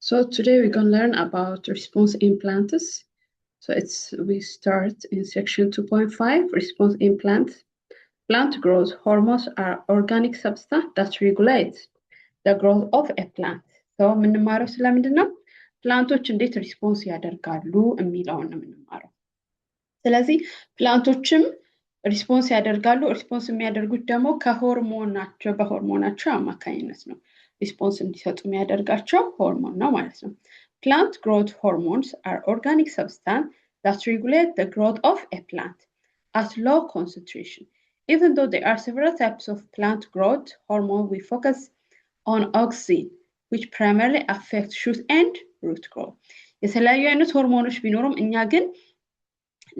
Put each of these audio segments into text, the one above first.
So today we're going to learn about response implants. So we start in section 2.5, response implants. Plant growth hormones are organic substance that regulate the growth of a plant. So የምንማረው ስለምንድን ነው? ፕላንቶች እንዴት ሪስፖንስ ያደርጋሉ የሚለውን ነው የምንማረው። ስለዚህ ፕላንቶችም ሪስፖንስ ያደርጋሉ። ሪስፖንስ የሚያደርጉት ደግሞ በሆርሞናቸው አማካኝነት ነው። ሪስፖንስ እንዲሰጡ የሚያደርጋቸው ሆርሞን ነው ማለት ነው። Plant growth hormones are organic substance that regulate the growth of a plant at low concentration. Even though there are several types of plant growth hormone, we focus on auxin, which primarily affects shoot and root growth. የተለያዩ አይነት ሆርሞኖች ቢኖሩም እኛ ግን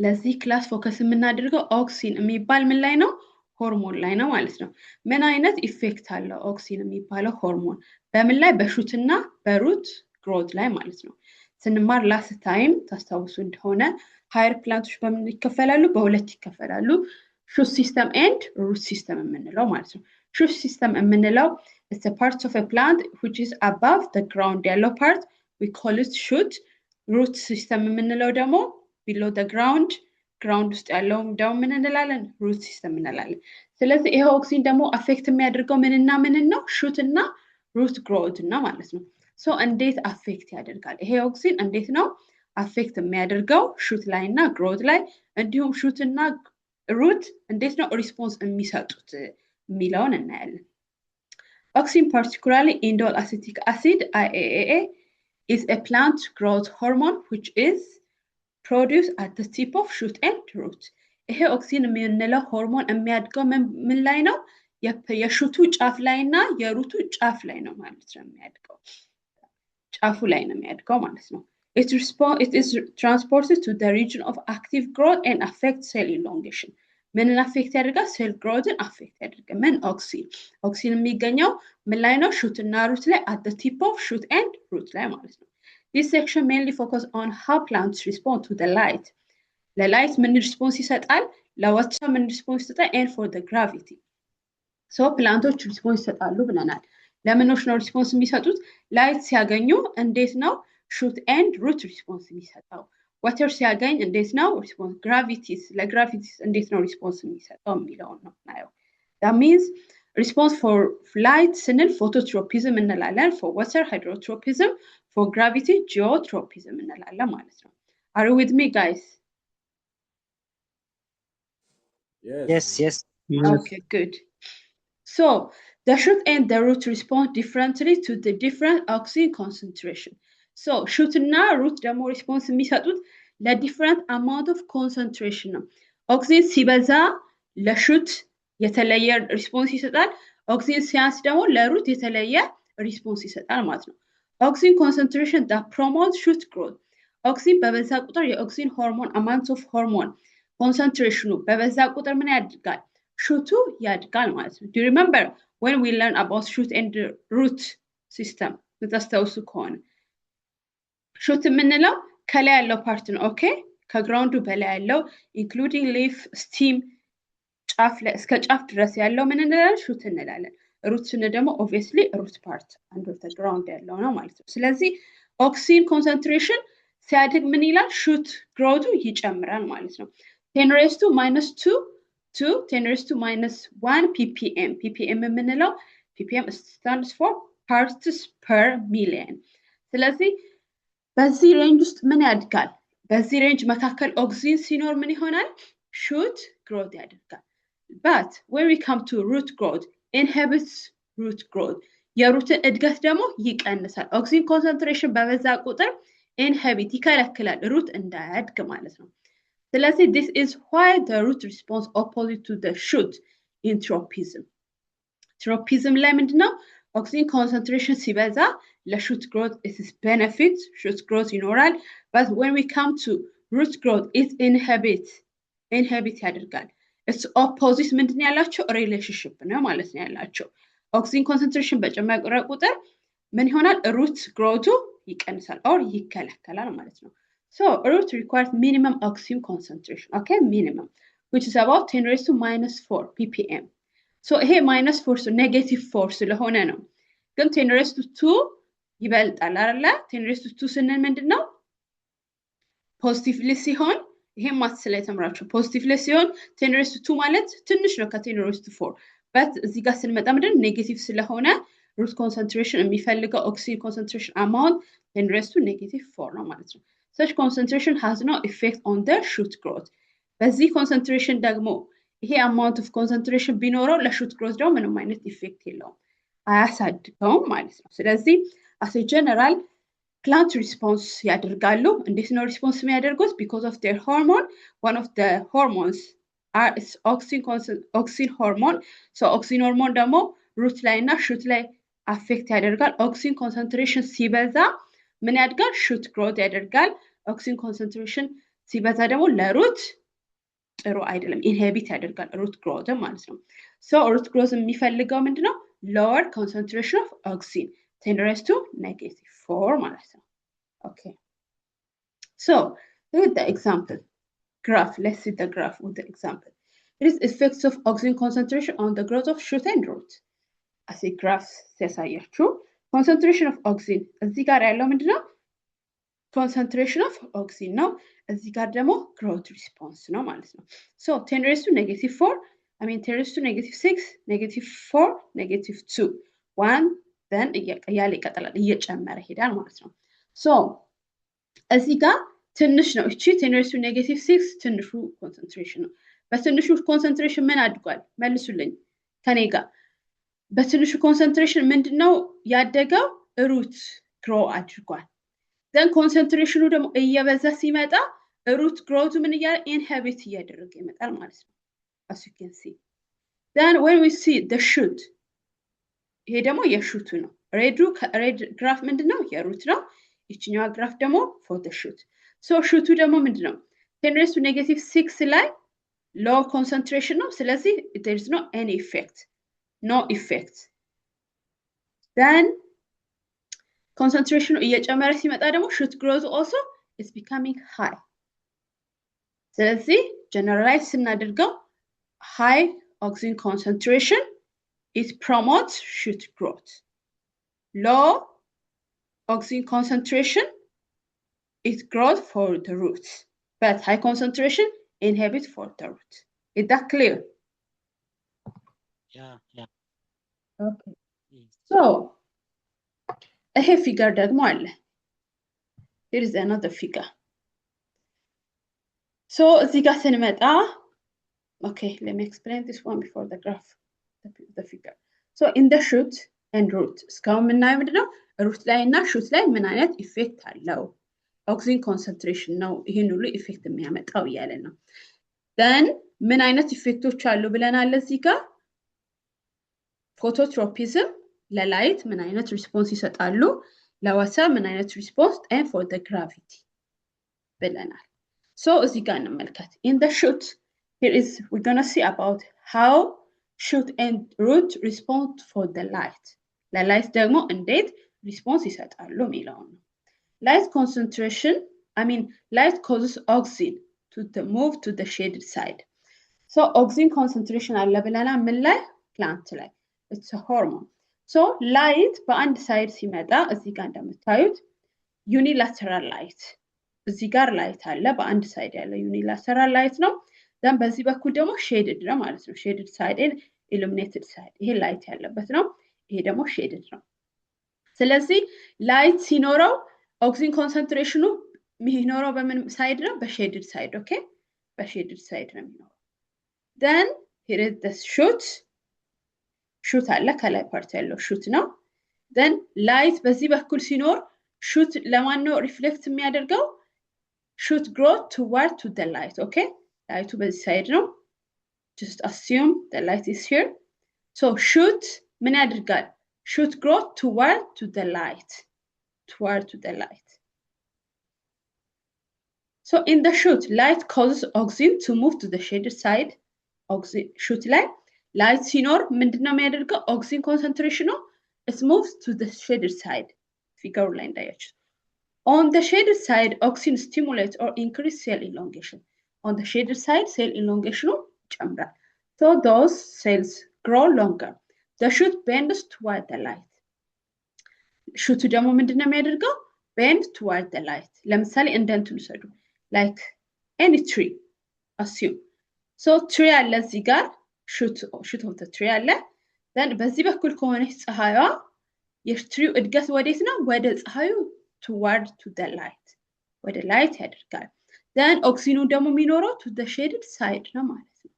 ለዚህ ክላስ ፎከስ የምናደርገው ኦክሲን የሚባል ምን ላይ ነው? ሆርሞን ላይ ነው ማለት ነው። ምን አይነት ኢፌክት አለው ኦክሲን የሚባለው ሆርሞን? በምን ላይ? በሹትና በሩት ግሮት ላይ ማለት ነው። ስንማር ላስት ታይም ታስታውሱ እንደሆነ ሃየር ፕላንቶች በምን ይከፈላሉ? በሁለት ይከፈላሉ። ሹት ሲስተም ኤንድ ሩት ሲስተም የምንለው ማለት ነው። ሹት ሲስተም የምንለው is a part of a plant which is above the ground ያለው part we call it shoot. root system የምንለው ደግሞ below the ground ውስጥ ያለው ደግሞ ምን እንላለን? root system እንላለን። ስለዚህ ይሄ ኦክሲን ደግሞ አፌክት የሚያደርገው ምንና ምን ነው? ሹት እና root growth እና ማለት ነው። ሶ እንዴት አፌክት ያደርጋል? ይሄ ኦክሲን እንዴት ነው አፌክት የሚያደርገው? ሹት ላይ እና ግሮት ላይ እንዲሁም ሹት እና ሩት እንዴት ነው ሪስፖንስ የሚሰጡት የሚለውን እናያለን። Auxin, particularly indole acetic acid, IAA, is a plant growth hormone which is produced at the tip of shoot and root. ይሄ ኦክሲን የምንለው ሆርሞን የሚያድገው ምን ላይ ነው? የሹቱ ጫፍ ላይ እና የሩቱ ጫፍ ላይ ነው ማለት ነው የሚያድገው። ጫፉ ላይ ነው የሚያድገው ማለት ነው። It is transported to the region of active growth and affects cell elongation. ምንን አፌክት ያደርጋል? ሴል ግሮትን አፌክት ያደርጋል። ምን? ኦክሲን የሚገኘው ምን ላይ ነው? ሹት እና ሩት ላይ at the tip of shoot and root ላይ ማለት ነው። This section mainly focus on how plants respond to the light. ለላይት ምን ሪስፖንስ ይሰጣል? ለዋተር ምን ሪስፖንስ ይሰጣል? and for the gravity. ሶ ፕላንቶች ሪስፖንስ ይሰጣሉ ብለናል። ለምኖች ነው ሪስፖንስ የሚሰጡት? ላይት ሲያገኙ እንዴት ነው ሹት and root ሪስፖንስ የሚሰጠው? ዋተር ሲያገኝ እንዴት ነው ሪስፖንስ? ለግራቪቲስ እንዴት ነው ሪስፖንስ የሚሰጠው የሚለውን ነው እናየው። that means response for light ስንል phototropism እንላለን፣ for water hydrotropism, for gravity geotropism እንላለን ማለት ነው። Are you with me guys? Yes. Okay, good. So the shoot and the root respond differently to the different oxygen concentration. So shoot እና root ደግሞ ሪስፖንስ የሚሰጡት ለዲፍረንት አማውንት ኦፍ ኮንሰንትሬሽን ነው። ኦክሲን ሲበዛ ለሹት የተለየ ሪስፖንስ ይሰጣል። ኦክሲን ሲያንስ ደግሞ ለሩት የተለየ ሪስፖንስ ይሰጣል ማለት ነው። ኦክሲን ኮንሰንትሬሽን that promotes shoot growth. ኦክሲን በበዛ ቁጥር የኦክሲን ሆርሞን አማውንት ኦፍ ሆርሞን ኮንሰንትሬሽኑ በበዛ ቁጥር ምን ያድጋል? ሹቱ ያድጋል ማለት ነው። Do you remember when we learn about shoot and root system? ታስታውሱ ከሆነ ሹት የምንለው ከላይ ያለው ፓርት ነው። ኦኬ ከግራውንዱ በላይ ያለው ኢንክሉዲንግ ሊፍ ስቲም ጫፍ ላይ እስከ ጫፍ ድረስ ያለው ምን እንላለን? ሹት እንላለን። ሩት ስንል ደግሞ ኦብቪየስሊ ሩት ፓርት አንደር ዘ ግራውንድ ያለው ነው ማለት ነው። ስለዚህ ኦክሲን ኮንሰንትሬሽን ሲያድግ ምን ይላል? ሹት ግሮቱ ይጨምራል ማለት ነው። 10 raised to -2 to 10 raised to -1 ppm. ppm የምንለው ppm stands for parts per million. ስለዚህ በዚህ ሬንጅ ውስጥ ምን ያድጋል? በዚህ ሬንጅ መካከል ኦክሲን ሲኖር ምን ይሆናል? ሹት ግሮት ያደርጋል። but when we come to root growth inhibits root growth. የሩትን እድገት ደግሞ ይቀንሳል። ኦክሲን ኮንሰንትሬሽን በበዛ ቁጥር ኢንሂቢት ይከለክላል ሩት እንዳያድግ ማለት ነው። ስለዚህ this is why the root response opposite to the shoot in tropism. tropism ላይ ምንድነው? ኦክሲን ኮንሰንትሬሽን ሲበዛ ለሹት ግሮት it is benefit, shoot growth ይኖራል። but when we come to root growth it inhibit ያደርጋል። it's opposite ምንድን ያላቸው ሪሌሽንሺፕ ነው ማለት ነው ያላቸው። ኦክሲን ኮንሰንትሬሽን በጨመረ ቁጥር ምን ይሆናል? ሩት ግሮቱ ይቀንሳል or ይከለከላል ማለት ነው። so root requires minimum oxygen concentration, okay, minimum, which is about 10 raised to -4 ppm. so ይሄ -4 ኔጌቲቭ 4 ስለሆነ ነው። ግን 10 raised to 2 ይበልጣል አይደለ? 10 raised to 2 ስንል ምንድነው? ፖዚቲቭሊ ሲሆን ይሄም ማትስ ላይ ተምራችሁ ፖዚቲቭሊ ሲሆን 10 raised to 2 ማለት ትንሽ ነው ከ10 raised to 4 በት እዚህ ጋር ስንመጣ ምንድነው ኔጌቲቭ ስለሆነ root concentration የሚፈልገው oxygen concentration amount 10 raised to -4 ነው ማለት ነው። such concentration has no effect on the shoot growth በዚህ concentration ደግሞ ይሄ amount of concentration ቢኖረው ለሹት growth ደግሞ ምንም አይነት ኢፌክት የለውም አያሳድገውም ማለት ነው። ስለዚህ as a general plant response ያደርጋሉ። እንዴት ነው ሪስፖንስ የሚያደርጉት? because of their hormone one of the hormones is auxin hormone so auxin hormone ደግሞ root ላይ እና shoot ላይ አፌክት ያደርጋል። auxin concentration ሲበዛ ምን ያድጋል? shoot growth ያደርጋል። auxin concentration ሲበዛ ደግሞ ለሩት ጥሩ አይደለም ኢንሂቢት ያደርጋል root growth ማለት ነው። so root growth የሚፈልገው ምንድነው? lower concentration of auxin 10 raised to -4 ማለት ነው። okay so look at the example graph. Let's see the graph with the example. It is effects of auxin concentration on the growth of shoot and root. as a graph ሲያሳያችሁ concentration of auxin እዚህ ጋር ያለው ምንድነው? concentration of auxin ነው። እዚህ ጋር ደግሞ growth response ነው ማለት ነው። so 10 raised to -4 I mean 10 raised to -6 -4 -2 1 then እያለ ይቀጥላል እየጨመረ ሄዳል ማለት ነው። so እዚህ ጋር ትንሽ ነው እቺ 10 raised to -6 ትንሹ concentration ነው። በትንሹ concentration ምን አድጓል? መልሱልኝ ከኔ ጋር በትንሹ concentration ምንድነው ያደገው? root grow አድርጓል። then concentration ደግሞ እየበዛ ሲመጣ root growth ምን እያለ inhibit እያደረገ ይመጣል ማለት ነው። as you can see then when we see the shoot ይሄ ደግሞ የሹቱ ነው። ሬድ ግራፍ ምንድነው? የሩት ነው። ይችኛዋ ግራፍ ደግሞ for the shoot so ሹቱ ደግሞ ምንድነው? 10 raised to -6 ላይ low concentration ነው። ስለዚህ there is no any effect no effect then concentration እየጨመረ ሲመጣ ደግሞ shoot growth also is becoming high ስለዚህ generalize ስናደርገው high auxin concentration it promotes shoot growth low auxin concentration is growth for the roots but high concentration inhibit for the root. Is that clear? Yeah. Okay. So ይሄ ፊገር ደግሞ አለ። Here is another figure. So እዚህ ጋር ስንመጣ okay, let me explain this one before the graph the figure. So in the shoot and root እስካሁን የምናየው ምንድነው? root ላይ እና shoot ላይ ምን አይነት ኢፌክት አለው? auxin concentration ነው ይሄን ሁሉ ኢፌክት የሚያመጣው እያለን ነው። then ምን አይነት ኢፌክቶች አሉ ብለናል እዚህ ጋር? phototropism ለላይት ምን አይነት ሪስፖንስ ይሰጣሉ? ለዋተር ምን አይነት ሪስፖንስ and for the gravity ብለናል። so እዚህ ጋር እንመልከት። in the shoot here is we're going to see about how shoot and root respond for the light. ለላይት ደግሞ እንዴት ሪስፖንስ ይሰጣሉ የሚለው ነው። light concentration light causes auxin to move to the shaded side. so auxin concentration አለ ብለናል ምን ላይ? plant ላይ it's a hormone. so light በአንድ ሳይድ ሲመጣ እዚህ ጋር እንደምታዩት unilateral light እዚህ ጋር light አለ በአንድ ሳይድ ያለ unilateral light ነው። then በዚህ በኩል ደግሞ shaded ነው ማለት ነው። shaded side and illuminated side ይሄ light ያለበት ነው። ይሄ ደግሞ shaded ነው። ስለዚህ light ሲኖረው auxin concentration የሚኖረው በምን ሳይድ ነው? በshaded side okay በshaded side ነው የሚኖረው። then here is the shoot አለ ከላይ ፓርት ያለው shoot ነው። then light በዚህ በኩል ሲኖር shoot ለማን ነው ሪፍሌክት የሚያደርገው? shoot grow toward to the light okay light በዚህ ሳይድ ነው። just assume the light is here so shoot ምን ያደርጋል? shoot grow toward to the light so in the shoot light causes auxin to move to the shaded side auxin shoot ላይ light ሲኖር ምንድነው የሚያደርገው? auxin concentration it moves to the shaded side figure ላይ እንዳያችሁ on the shaded side auxin stimulates or increase cell elongation on the shaded side cell elongation ይጨምራል so those cells grow longer the shoot bends toward the light ሹቱ ደግሞ ምንድነው የሚያደርገው bend toward the light ለምሳሌ እንደንቱን ሰዱ like any tree assume so tree አለ እዚህ ጋር shoot of the tree አለ then በዚህ በኩል ከሆነች ፀሐይዋ የትሪው እድገት ወዴት ነው ወደ ፀሐዩ toward to the light ወደ light ያደርጋል then ኦክሲኑ ደግሞ የሚኖረው to the shaded side ነው ማለት ነው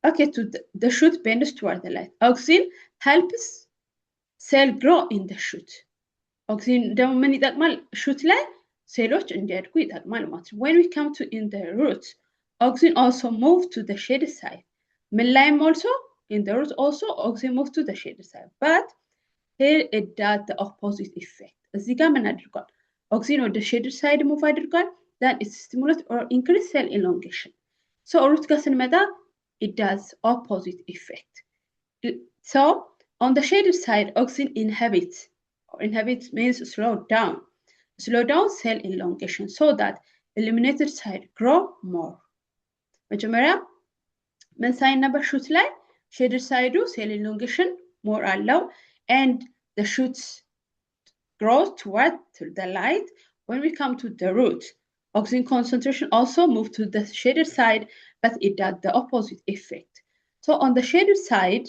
okay to the shoot bends toward the light oxygen helps cell grow in the shoot oxygen ደግሞ ምን ይጠቅማል shoot ላይ ሴሎች እንዲያድጉ ይጠቅማል ማለት ነው when we come to in the root oxygen also move to the shaded side ምን ላይም also in the root also oxygen move to the shaded side but here it does the opposite effect እዚህ ጋር ምን አድርጓል oxygen ወደ shaded side move አድርጓል then it stimulates or increase cell elongation so root ጋር ስንመጣ it does opposite effect so on the shaded side oxygen inhibits means slow down cell elongation so that illuminated side grow more መጀመሪያ ምን ሳይን ነበር shoot ላይ shaded side cell elongation more allow and the shoots grow toward the light when we come to the root oxygen concentration also move to the shaded side but it does the opposite effect so on the shaded side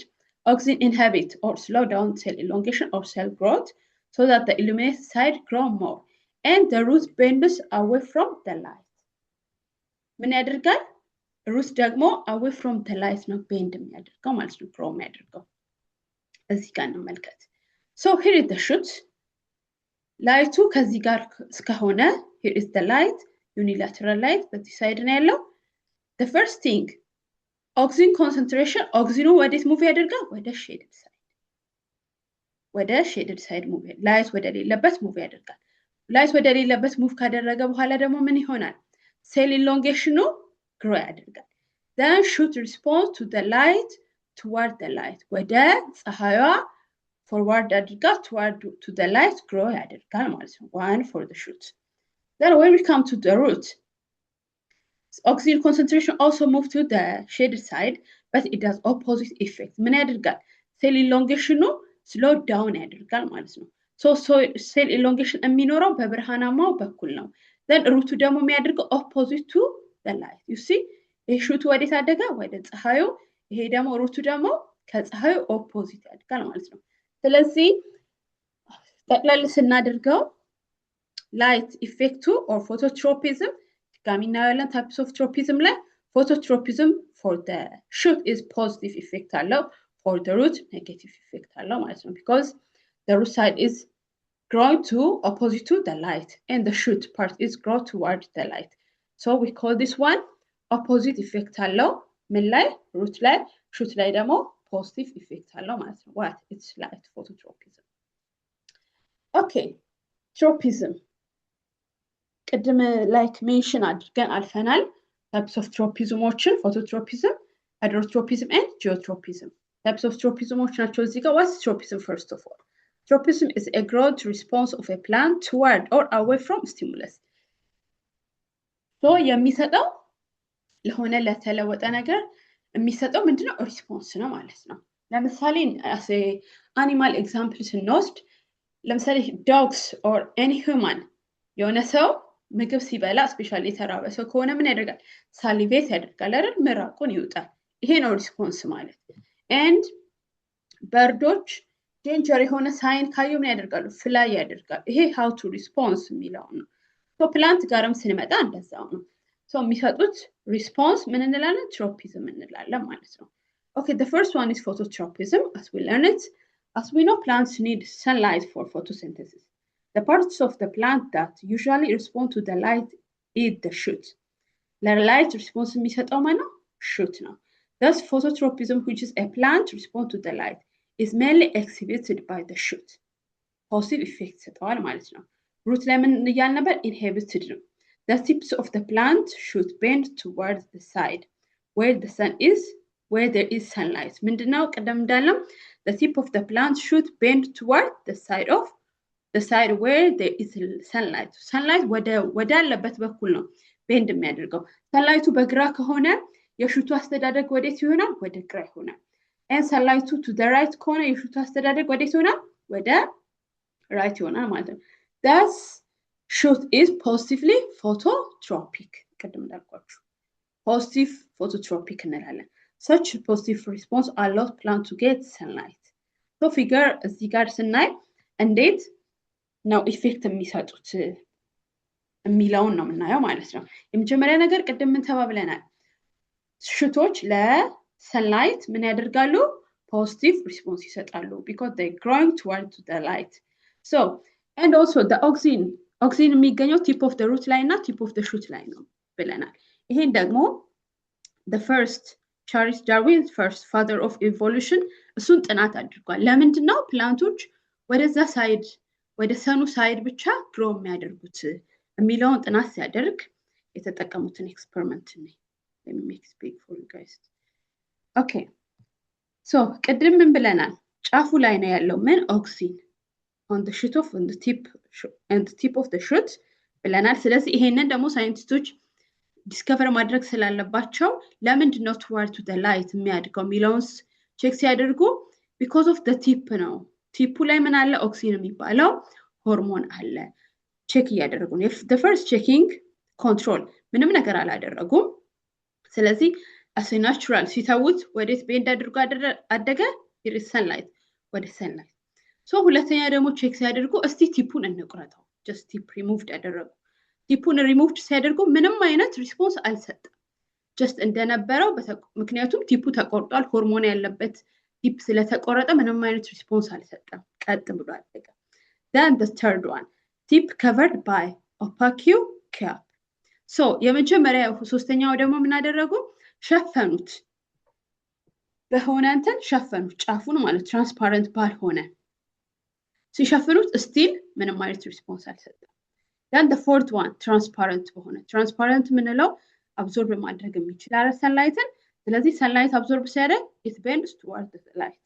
oxygen inhibit or slow down cell elongation or cell growth so that the illuminated side grow more and the root bends away from the light ምን ያደርጋል root ደግሞ away from the light ነው bend የሚያደርገው ማለት ነው grow የሚያደርገው እዚህ ጋር እንመልከት so here is the shoot ላይቱ ከዚህ ጋር እስከሆነ here is the light unilateral light በዚህ ሳይድ ነው ያለው the first thing oxygen concentration oxygen ወዴት move ያደርጋል ወደ shaded side move light ወደ ሌለበት move ያደርጋል light ወደ ሌለበት move ካደረገ በኋላ ደግሞ ምን ይሆናል cell elongation grow ያደርጋል then shoot response to the light toward the light ወደ ፀሐይዋ forward አድርጋ toward to the light grow ያደርጋል ማለት ነው one for the shoot then when we come to the root oxygen concentration also move to the shaded side but it does opposite effect ምን ያደርጋል cell elongation slow down ያደርጋል ማለት ነው so cell elongation የሚኖረው በብርሃናማው በኩል ነው then root ደግሞ የሚያደርገው opposite to the light you see ይሄ ሹቱ ወዴት አደጋ ወደ ፀሐዩ ይሄ ደግሞ ሩቱ ደግሞ ከፀሐዩ opposite ያደርጋል ማለት ነው ስለዚህ ጠቅለል ስናደርገው light effect or phototropism ጋሚና ያለን types of tropism ላይ phototropism for the shoot is positive effect አለው for the root negative effect አለው ማለት ነው because the root side is growing to opposite to the light and the shoot part is grow toward the light so we call this one opposite effect አለው ምን ላይ root ላይ shoot ላይ ደግሞ positive effect አለው ማለት ነው what it's light phototropism okay tropism ቅድም like mention አድርገን አልፈናል types of tropismዎችን phototropism heterotropism and geotropism types of tropismዎች ናቸው እዚህ ጋር what's tropism first of all tropism is a growth response of a plant toward or away from stimulus so የሚሰጠው ለሆነ ለተለወጠ ነገር የሚሰጠው ምንድነው ሪስፖንስ ነው ማለት ነው ለምሳሌ as a animal example ስንወስድ ለምሳሌ dogs or any human የሆነ ሰው ምግብ ሲበላ ስፔሻሊ የተራበ ሰው ከሆነ ምን ያደርጋል ሳሊቬት ያደርጋል አይደል ምራቁን ይውጣል ይሄ ነው ሪስፖንስ ማለት and በርዶች ዴንጀር የሆነ ሳይን ካዩ ምን ያደርጋሉ ፍላይ ያደርጋሉ ይሄ how to response የሚለው ነው so plant ጋርም ስንመጣ እንደዛው ነው so የሚሰጡት response ምን እንላለን tropism እንላለን ማለት ነው okay the first one is phototropism as we learn it as we know plants need sunlight for photosynthesis the parts of the plant that usually respond to the light is the shoot the light response የሚሰጠው ማለት shoot ነው thus phototropism which is a plant respond to the light is mainly exhibited by the shoot positive effect ሰጠዋል ማለት ነው root ላይ ምን ይያል ነበር inhibited ነው the tips of the plant should bend towards the side where the sun is where there is sunlight ምንድነው ቀደም እንዳለም the tip of the plant should bend toward the side where there is sunlight ወደ አለበት በኩል ነው bend የሚያደርገው sunlight በግራ ከሆነ የሹቱ አስተዳደግ ወዴት ይሆናል ወደ ግራ ይሆናል and sunlight to the right ከሆነ የሹቱ አስተዳደግ ወዴት ይሆናል ወደ ራይት ይሆናል ማለት ነው። thus shoot is positively phototropic ቅድም እንዳልኳችሁ positive phototropic እንላለን። such positive response allows plant to get sunlight so figure እዚህ ጋር ስናይ እንዴት ነው ኢፌክት የሚሰጡት የሚለውን ነው የምናየው ማለት ነው። የመጀመሪያ ነገር ቅድም ምን ተባብለናል? ሽቶች ለሰንላይት ምን ያደርጋሉ? ፖዚቲቭ ሪስፖንስ ይሰጣሉ because they growing toward the light. So and also the oxine የሚገኘው tip of the root ላይ እና tip of the shoot ላይ ነው ብለናል። ይሄን ደግሞ the first Charles Darwin first father of evolution እሱን ጥናት አድርጓል። ለምንድን ነው ፕላንቶች ወደዛ ሳይድ ወደ ሰኑ ሳይድ ብቻ ግሮ የሚያደርጉት የሚለውን ጥናት ሲያደርግ የተጠቀሙትን ኤክስፐሪመንት ነው። let me make speak for you guys. okay so ቅድም ምን ብለናል? ጫፉ ላይ ነው ያለው ምን oxine on the shoot of on the tip of the shoot ብለናል። ስለዚህ ይሄንን ደግሞ ሳይንቲስቶች ዲስከቨር ማድረግ ስላለባቸው ለምንድን ነው toward to the light የሚያድገው የሚለውን ቼክ ሲያደርጉ because of the tip ነው። ቲፑ ላይ ምን አለ? ኦክሲን የሚባለው ሆርሞን አለ። ቼክ እያደረጉ ነው። the first checking control ምንም ነገር አላደረጉም። ስለዚህ as a natural ሲተውት ወዴት ቤንድ አድርጎ አደገ? sunlight ወደ sunlight። ሶ ሁለተኛ ደግሞ ቼክ ሲያደርጉ እስቲ ቲፑን እንቁረጠው። just tip removed አደረጉ። ቲፑን ሪሙቭድ ሲያደርጉ ምንም አይነት ሪስፖንስ አልሰጠም። just እንደነበረው ምክንያቱም ቲፑ ተቆርጧል። ሆርሞን ያለበት ቲፕ ስለተቆረጠ ምንም አይነት ሪስፖንስ አልሰጠም። ቀጥ ብሎ አደገ። then the third one tip covered by opaque cap. so የመጀመሪያው ሶስተኛው ደግሞ ምን አደረጉ? ሸፈኑት። በሆነ እንትን ሸፈኑት ጫፉን ማለት ትራንስፓረንት ባልሆነ ሲሸፍኑት ስቲል ምንም አይነት ሪስፖንስ አልሰጠም። then the fourth one transparent በሆነ transparent ምንለው አብዞርብ ማድረግ የሚችል አረ ሰንላይትን ስለዚህ ሰንላይት አብዞርብ ሲያደርግ it bends toward the light.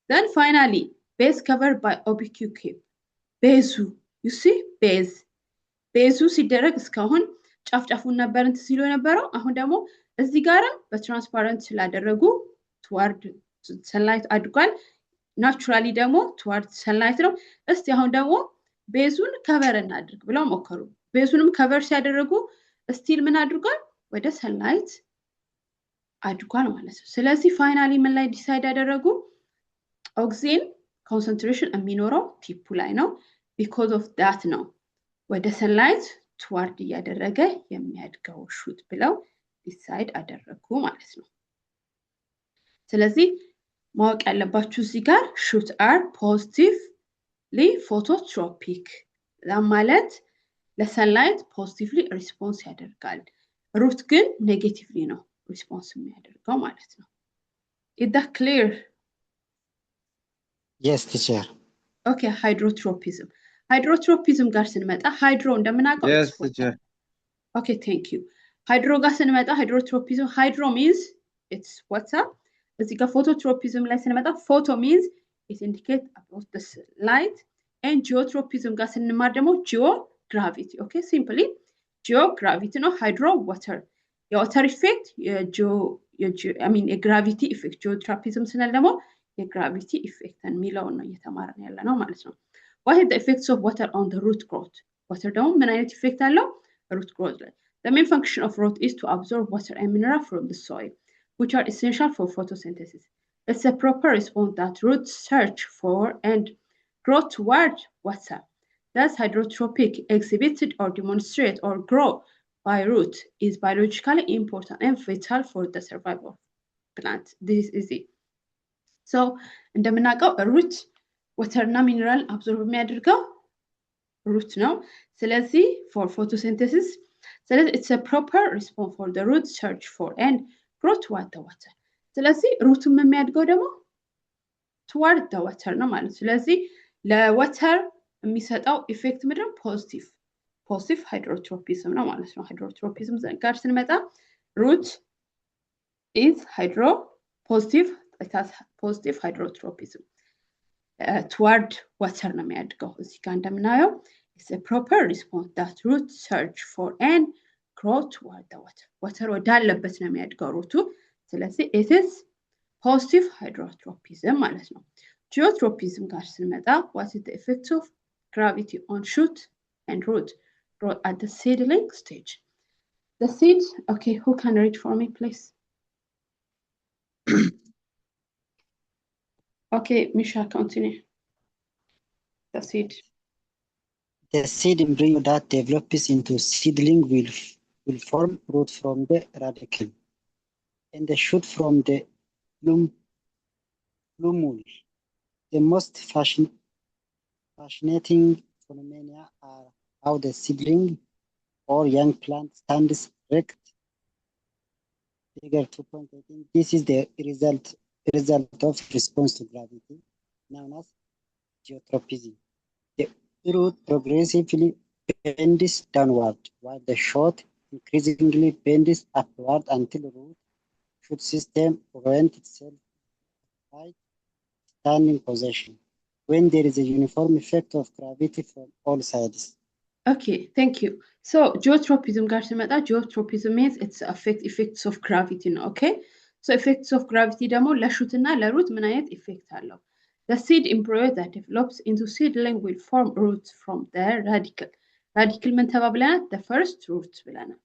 then finally base covered by opaque cap. ቤዙ you see ቤዙ ሲደረግ እስካሁን ጫፍጫፉን ነበር እንት ሲሉ የነበረው አሁን ደግሞ እዚህ ጋርም በትራንስፓረንት ስላደረጉ toward sunlight አድጓል። ናቹራሊ ደግሞ toward sunlight ነው። እስቲ አሁን ደግሞ ቤዙን ከቨር እናድርግ ብለው ሞከሩ። ቤዙንም ከቨር ሲያደርጉ ስቲል ምን አድርጓል? ወደ ሰንላይት አድጓል ማለት ነው። ስለዚህ ፋይናሊ ምን ላይ ዲሳይድ ያደረጉ? ኦክሲን ኮንሰንትሬሽን የሚኖረው ቲፑ ላይ ነው። because of that ነው ወደ ሰንላይት toward እያደረገ የሚያድገው ሹት ብለው ዲሳይድ አደረጉ ማለት ነው። ስለዚህ ማወቅ ያለባችሁ እዚህ ጋር ሹት are positively phototropic ማለት ለሰንላይት ፖዚቲቭሊ ሪስፖንስ ያደርጋል። ሩት ግን ኔጌቲቭሊ ነው ሪስፖንስ የሚያደርገው ማለት ነው። is that clear? yes teacher. okay ሃይድሮትሮፒዝም ጋር ስንመጣ ሃይድሮ እንደምናውቀው yes teacher. okay thank you ሃይድሮ ጋር ስንመጣ ሃይድሮትሮፒዝም ሃይድሮ means it's water እዚህ ጋር ፎቶትሮፒዝም ላይ ስንመጣ ፎቶ means it indicates about the light and geotropism ጋር ስንማር ደግሞ geogravity okay simply geogravity ነው hydro water የwater effect የግራቪቲ ኢፌክት geotropism ስንል ደግሞ የግራቪቲ ኢፌክት የሚለውን ነው እየተማርን ያለ ነው ማለት ነው። what is the effects of water on the root growth? water ደግሞ ምን አይነት ኢፌክት አለው? root growth ላይ the main function of root is to absorb water and mineral from the soil which are essential for photosynthesis. It's a proper response that roots search for and grow toward water. Thus, hydrotropic exhibited or demonstrate or grow by root is biologically important and vital for the survival of plant. This is it. So, እንደምናውቀው root water እና mineral absorb የሚያደርገው root ነው። ስለዚህ for photosynthesis, ስለዚህ it's a proper response for the root search for and grow toward the water. ስለዚህ ሩትም የሚያድገው ደግሞ toward the water ነው ማለት። ስለዚህ ለwater የሚሰጠው ኢፌክት ምንድነው? ፖዚቲቭ ሃይድሮትሮፒዝም ነው ማለት ነው። ሃይድሮትሮፒዝም ጋር ስንመጣ root is positive hydrotropism toward water ነው የሚያድገው። እዚህ ጋር እንደምናየው it's a proper response that roots search for and grow toward the water. water ወዳለበት ነው የሚያድገው ሩቱ። ስለዚህ it is positive hydrotropism ማለት ነው። geotropism ጋር ስንመጣ what is the effect of gravity on shoot and root growth at the seedling stage? The seed, okay, who can read for me, please? Okay, Misha, continue. The seed. The seed embryo that develops into seedling will form root from the radicle and the shoot from the plumule. The most fascinating phenomena are how the seedling or young plant stands erect. Figure 2.18. This is the result of response to gravity, known as geotropism. The root progressively bends downward, while the shoot increasingly bends upward until the root shoot system orients itself right standing position when there is a uniform effect of gravity from all sides. Okay, thank you. So geotropism ጋር ስንመጣ geotropism means it's effects of gravity ነው። Okay? So effects of gravity ደግሞ ለሹትና ለሩት ምን አይነት ኢፌክት አለው? The seed embryo that develops into seedling will form roots from the radicle. Radicle ምን ተባብለናል? The first root ብለናል.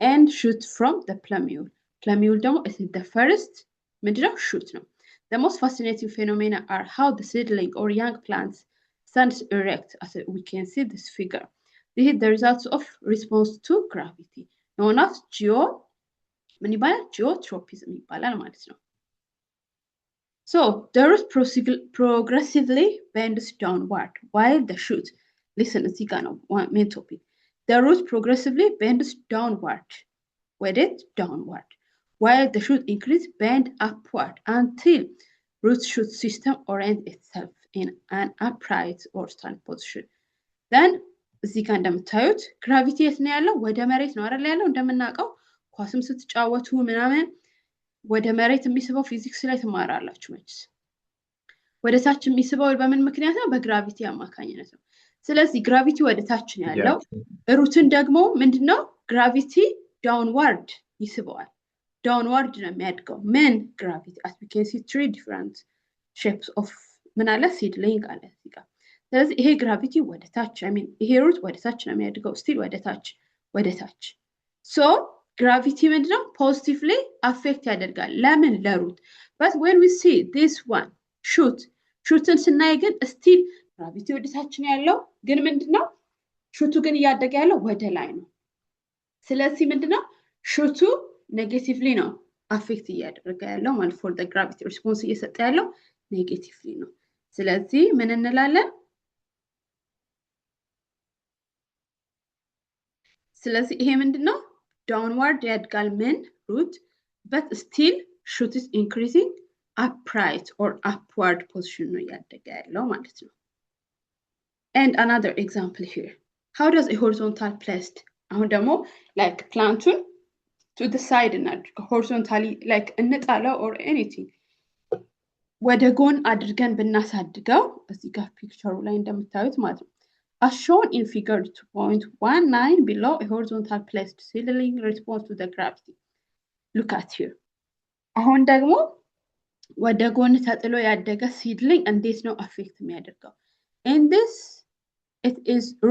And shoot from the plumule. Plumule ደግሞ is the first ምንድነው? shoot ነው። The most fascinating phenomena are how the seedling or young plants stands erect, as we can see this figure. This is the results of response to gravity, known as geotropism ይባላል ማለት ነው። So the root progressively bends downward while the shoot, listen, እዚህ ጋር ነው main topic. The root progressively bends downward, with it downward, while the shoot increase bend upward until root shoot system orients itself in an upright or stand position. Then እዚህ ጋር እንደምታዩት ግራቪቲ የት ነው ያለው? ወደ መሬት ነው አይደል ያለው? እንደምናውቀው ኳስም ስትጫወቱ ምናምን ወደ መሬት የሚስበው ፊዚክስ ላይ ትማራላችሁ መችስ። ወደ ታች የሚስበው በምን ምክንያት ነው? በግራቪቲ አማካኝነት ነው። ስለዚህ ግራቪቲ ወደ ታች ነው ያለው። ሩትን ደግሞ ምንድነው? ግራቪቲ ዳውንዋርድ ይስበዋል። ዳውንዋርድ ነው የሚያድገው። ምን ግራቪቲ? as we can see three different shapes of ምን አለ? seedling አለ እዚህ ጋር። ስለዚህ ይሄ ግራቪቲ ወደ ታች ይሄ ሩት ወደ ታች ነው የሚያድገው። ስቲል ወደ ታች ሶ ግራቪቲ ምንድነው? ፖዚቲቭሊ አፌክት ያደርጋል። ለምን? ለሩት። but when we see this one ሹትን ስናይ ግን ስቲል ግራቪቲ ወደ ታች ነው ያለው። ግን ምንድነው? ሹቱ ግን እያደገ ያለው ወደ ላይ ነው። ስለዚህ ምንድነው? ሹቱ ኔጌቲቭሊ ነው አፌክት እያደረገ ያለው ማለት for the gravity response እየሰጠ ያለው ኔጌቲቭሊ ነው። ስለዚህ ምን እንላለን? ስለዚህ ይሄ ምንድነው? ዳውንዋርድ ያድጋል ምን ሩት but still shoot is increasing upright or upward position ነው ያደገ ያለው ማለት ነው። And another example here. How does a horizontal placed አሁን ደግሞ like planቱን to the side እናድርግ horizontally like እንጣለው or anything ወደ ጎን አድርገን ብናሳድገው እዚህ ጋር ፒክቸሩ ላይ እንደምታዩት ማለት ነው። As shown in figure 2.19 below, a horizontal placed seedling responds to the gravity. Look at here. አሁን ደግሞ ወደ ጎን ተጥሎ ያደገ seedling እንዴት ነው affect የሚያደርገው? In this,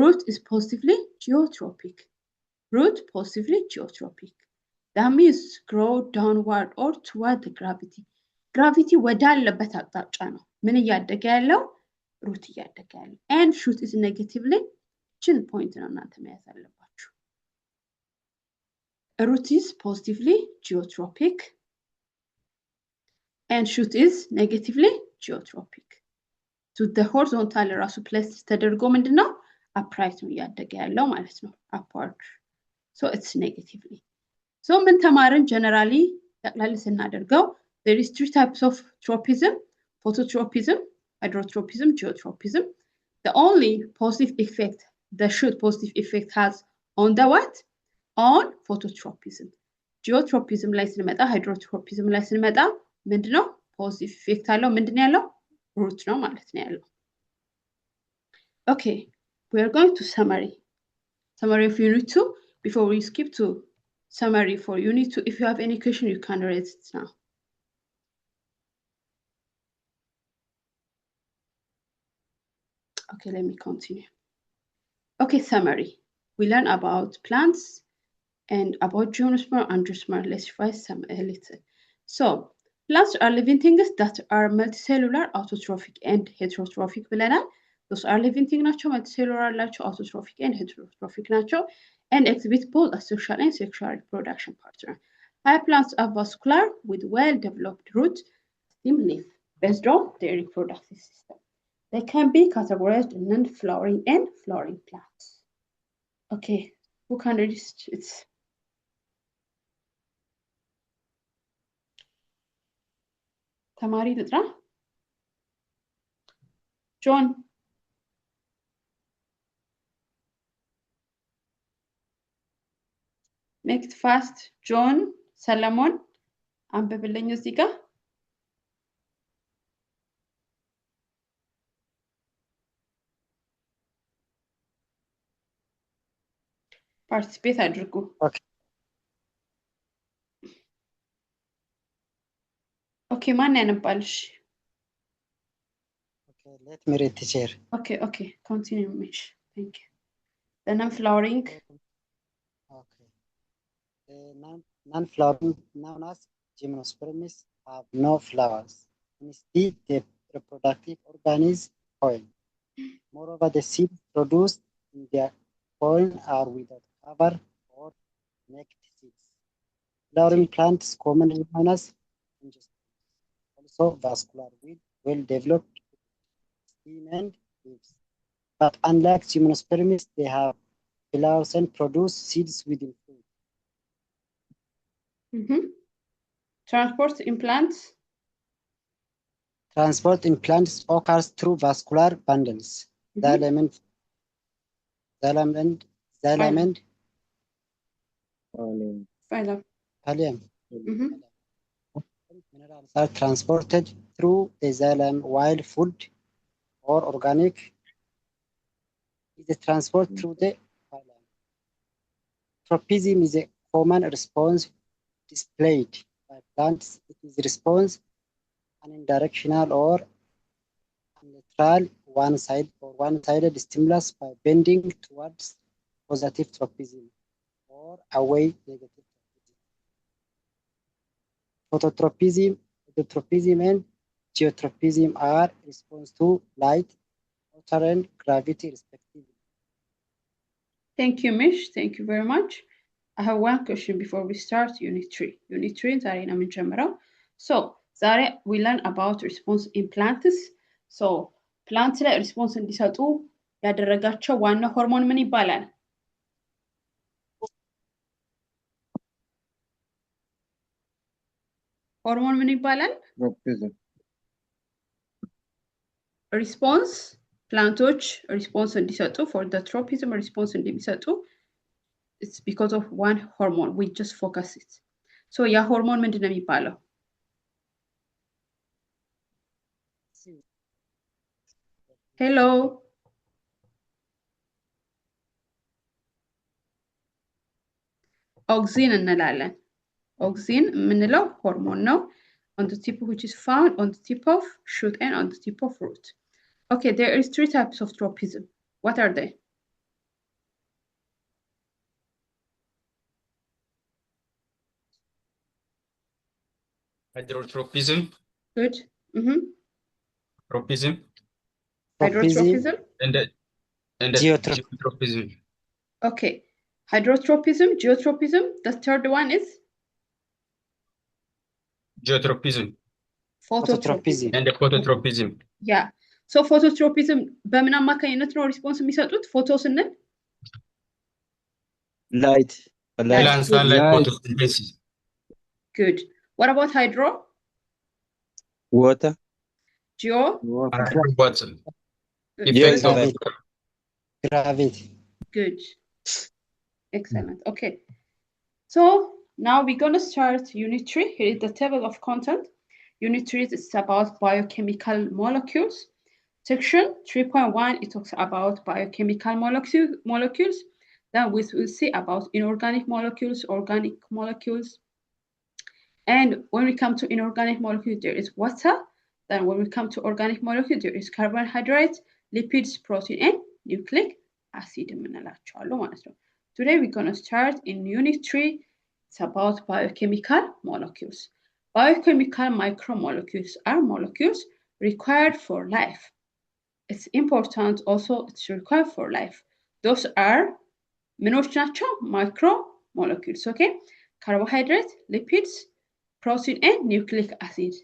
root is positively geotropic. Root positively geotropic. That means grow downward or toward the gravity. Gravity ወዳለበት አቅጣጫ ነው ምን እያደገ ያለው? ሩት እያደገ ያለው። and shoot is negatively ችን ፖይንት ነው እናንተ መያዝ አለባችሁ። root is positively geotropic and shoot is negatively geotropic. so the horizontal ራሱ ፕሌስ ተደርጎ ምንድነው? upright ነው እያደገ ያለው ማለት ነው upward. so it's negatively. so ምን ተማርን? generally ጠቅላላ ስናደርገው there is three types of tropism: phototropism, hydrotropism, geotropism. The only positive effect the shoot positive effect has on the what? On phototropism. Geotropism ላይ ስንመጣ hydrotropism ላይ ስንመጣ ምንድነው? positive effect አለው። ምንድነው ያለው? root ነው ማለት ነው ያለው። Okay, we are going to summary of unit 2 before we skip to summary for unit 2. If you have any question you can raise it now. Okay, let me continue. Okay, summary. We learn about plants and about gymnosperm and angiosperm. Let's revise some a little. So, plants are living things that are multicellular, autotrophic, and heterotrophic ብለናል. Those are living things ናቸው, multicellular ናቸው, autotrophic and heterotrophic ናቸው, and exhibit both asexual and sexual reproduction pattern. High plants are vascular with well-developed root stem leaf based on their reproductive system. They can be categorized in non-flowering and flowering plants. Okay, who can read it? ተማሪ ልጥራ? ጆን make it fast. ጆን ሰለሞን አንብብልኝ እዚህ ጋር። ፓርቲሲፔት አድርጉ። ኦኬ ማን ያነባልሽ? Let me read, teacher. Okay, continue, Mish. Thank you. The non-flowering. Okay. The non-flowering, known as gymnosperms, have no flowers. Instead, the reproductive organ is pollen. Moreover, the seeds produced in their pollen are without cover or naked seeds. Flowering plants commonly known as angiosperms, also vascular with well-developed stem and leaves. But unlike gymnosperms, they have flowers and produce seeds within fruit. Transport in plants. Transport in plants occurs through vascular bundles. Xylem and phylum. Minerals are transported through the xylem, while food or organic is transported through the phylum. Tropism is a common response displayed by plants. It is response unidirectional or unilateral, one-sided stimulus by bending towards positive tropism or away negative tropism. Phototropism, endotropism, and geotropism are response to light, water, and gravity, respectively. Thank you, Mish. Thank you very much. I have one question before we start Unit 3. Unit 3 ዛሬ ነው የምንጀምረው። So ዛሬ we learn about response in plants. So plants ላይ response እንዲሰጡ ያደረጋቸው ዋና ሆርሞን ምን ይባላል? ሆርሞን ምን ይባላል? response planቶች response እንዲሰጡ for the tropism response እንዲሰጡ it's because of one hormone. We just focus it. So ያ ሆርሞን ምንድነው የሚባለው? Hello. ኦክሲን እንላለን። ኦክሲን የምንለው ሆርሞን ነው on the tip which is found on the tip of shoot and on the tip of root. Okay, there is 3 types of tropism. What are they? Hydrotropism. Good. Tropism. Hydrotropism. And geotropism. Okay. Hydrotropism, geotropism. The third one is? Geotropism. Phototropism. And the phototropism. Yeah. So phototropism በምን አማካኝነት ነው ሪስፖንስ የሚሰጡት? ፎቶ ስንል light sunlight photosynthesis. Good. What about hydro? Water. Geo? Water. Effect of gravity. Good. Excellent. Okay. So now we're going to start Unit 3. Here is the table of content. Unit 3 is about biochemical molecules. Section 3.1, it talks about biochemical molecules. Then we will see about inorganic molecules, organic molecules. And when we come to inorganic molecules, there is water. Then when we come to organic molecules, there is carbohydrates, lipids, protein, and nucleic acid የምንላቸዋለሁ ማለት ነው። Today we're going to start in Unit 3. It's about biochemical molecules. Biochemical micromolecules are molecules required for life. It's important also, it's required for life. Those are ምኖች ናቸው? Micromolecules, okay? Carbohydrate, lipids, protein, and nucleic acid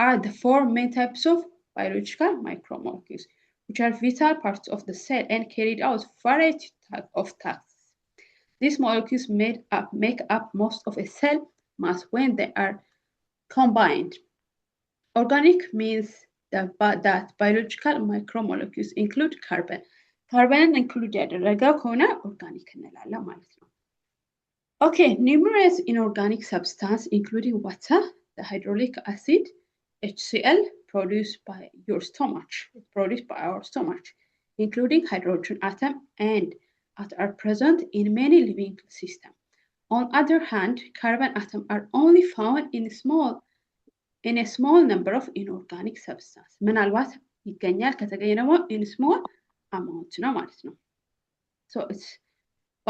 are the four main types of biological micromolecules, which are vital parts of the cell and carried out variety of tasks. These molecules make up most of a cell mass when they are combined. Organic means that biological micromolecules include carbon. Carbon include ያደረገ ከሆነ organic እንላለን ማለት ነው። Okay, numerous inorganic substances including water, the hydraulic acid, HCl produced by your stomach, our stomach, including hydrogen atom and are present in many living systems. On the other hand, carbon atoms are only found in a small number of inorganic substances. ምናልባት ይገኛል ከተገኘ ደግሞ in small amount ነው ማለት ነው። So it's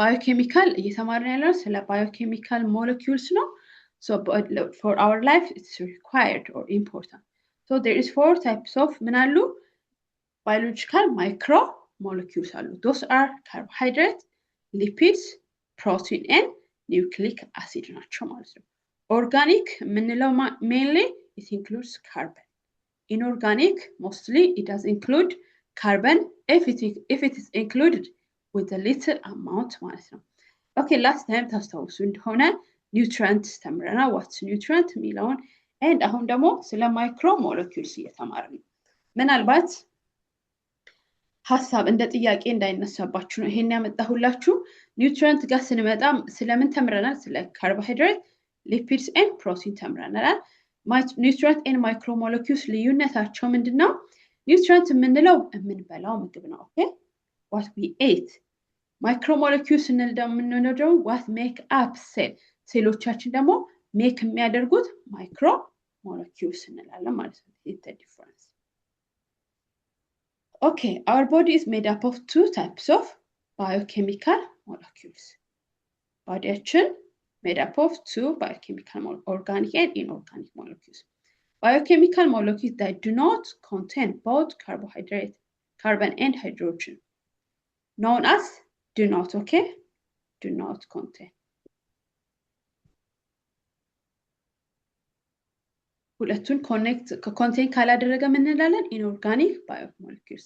biochemical እየተማርን ያለው ስለ biochemical molecules ነው. So for our life it's required or important. So there is four types of ምን አሉ? Biological micromolecules አሉ. Those are carbohydrate, lipids, protein, and nucleic acid ናቸው ማለት ነው። Organic የምንለው mainly it includes carbon. Inorganic mostly it does include carbon if it is included with a little amount ማለት ነው። Okay, last time ታስታውሱ እንደሆነ nutrients ተምረናል። what's nutrient የሚለውን and አሁን ደግሞ ስለ micromolecules እየተማርን ነው። ምናልባት ሐሳብ እንደ ጥያቄ እንዳይነሳባችሁ ነው ይሄን ያመጣሁላችሁ። ኒውትሪየንት ጋር ስንመጣ ስለምን ተምረናል? ስለ carbohydrate, lipids and protein ተምረናል። nutrient and micromolecules ልዩነታቸው ምንድነው? nutrient የምንለው የምንበላው ምግብ ነው። okay? What we ate. Micromolecules ስንል ደግሞ what make up cell. ሴሎቻችን ደግሞ make የሚያደርጉት micromolecules እንላለን ማለት ነው። It's the difference. Okay, our body is made up of two types of biochemical molecules. Bodyችን made up of two biochemical organic and inorganic molecules. Biochemical molecules that do not contain both carbohydrate, carbon and hydrogen, known as do not, okay? Do not contain. ሁለቱን contain ካላደረገ ምን እንላለን? Inorganic biomolecules.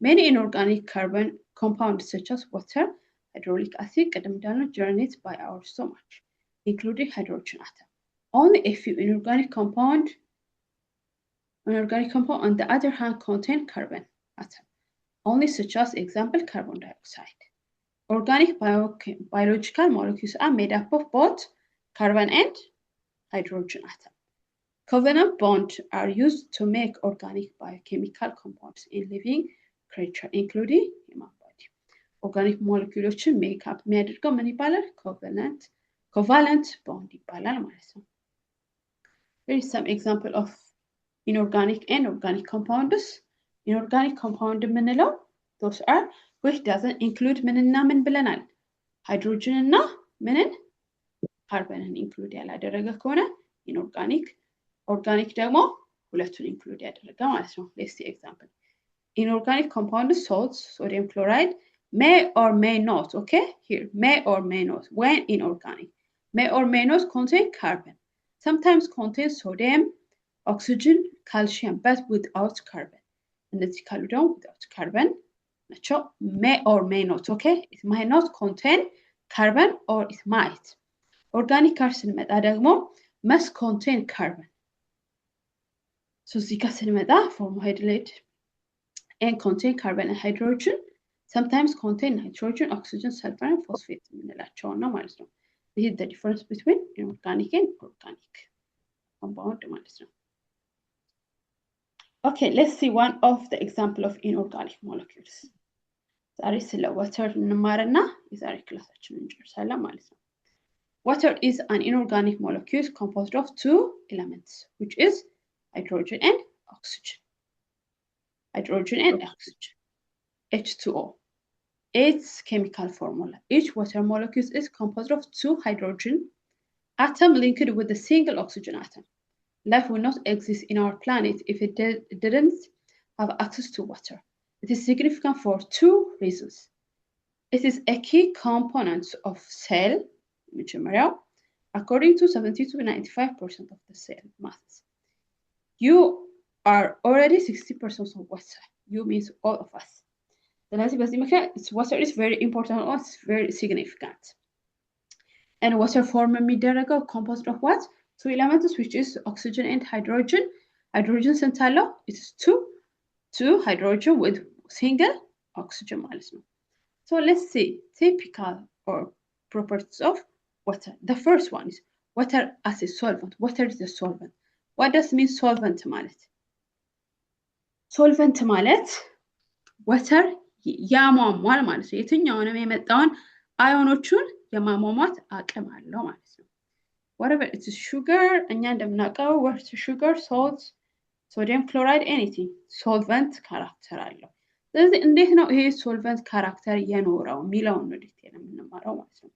Many inorganic carbon compounds such as water, hydraulic acid, ቀደም እንዳልነው generated by our stomach, including hydrogen atom. Only a few inorganic compound on the other hand contain carbon atom, only such as example carbon dioxide. Organic biological molecules are made up of both carbon and hydrogen atom. Covalent bonds are used to make organic biochemical compounds in living creatures, including human body. Organic molecules make up የሚያደርገው ምን ይባላል? Covalent bond ይባላል ማለት ነው። Here is some example of inorganic and organic compounds. Inorganic compound የምንለው those are which doesn't include ምንና ምን ብለናል? Hydrogen እና ምንን? Carbonin include ያላደረገ ከሆነ inorganic. Organic ደግሞ ሁለቱን include ያደረገ ማለት ነው። Let's see example. Inorganic compounds, salts, sodium chloride, may or may not, okay? Here, may or may not. When inorganic, may or may not contain carbon. Sometimes contain sodium, oxygen, calcium, but without carbon. እነዚህ ካሉ ደግሞ without carbon ናቸው። May or may not, okay? It might not contain carbon or it might. Organic ጋር ስንመጣ ደግሞ must contain carbon. So እዚህ ጋር ስንመጣ formaldehyde and contain carbon and hydrogen, sometimes contain nitrogen, oxygen, sulfur and phosphate የምንላቸው ነው ማለት ነው። This is the difference between inorganic and organic compound ማለት ነው። Okay, let's see one of the example of inorganic molecules. ዛሬ ስለ water እንማርና የዛሬ ክላሳችንን እንጨርሳለን ማለት ነው። Water is an inorganic molecule composed of two elements, which is hydrogen and oxygen. Hydrogen and oxygen. H2O. Its chemical formula. Each water molecule is composed of 2 hydrogen atoms linked with a single oxygen atom. Life will not exist in our planet if it didn't have access to water. It is significant for 2 reasons. It is a key component of cell, according to 70 to 95% of the cell mass. You are already 60% of water. You means all of us. Water is very important or it's very significant. And water form composed of what? 2 elements, which is oxygen and hydrogen. Hydrogen centalo, it is 2 hydrogen with single oxygen molecule. So let's see typical or properties of water. The first one is water as a solvent. Water is a solvent. What does mean solvent ማለት? Solvent ማለት water ያሟሟል ማለት ነው። የትኛውንም የመጣውን አዮኖቹን የማሟሟት አቅም አለው ማለት ነው። Whatever it is sugar, እኛ እንደምናውቀው sugar, salt, sodium chloride, anything solvent character አለው። ስለዚህ እንዴት ነው ይሄ solvent character የኖረው የሚለውን ነው ዲቴል የምንማረው ማለት ነው።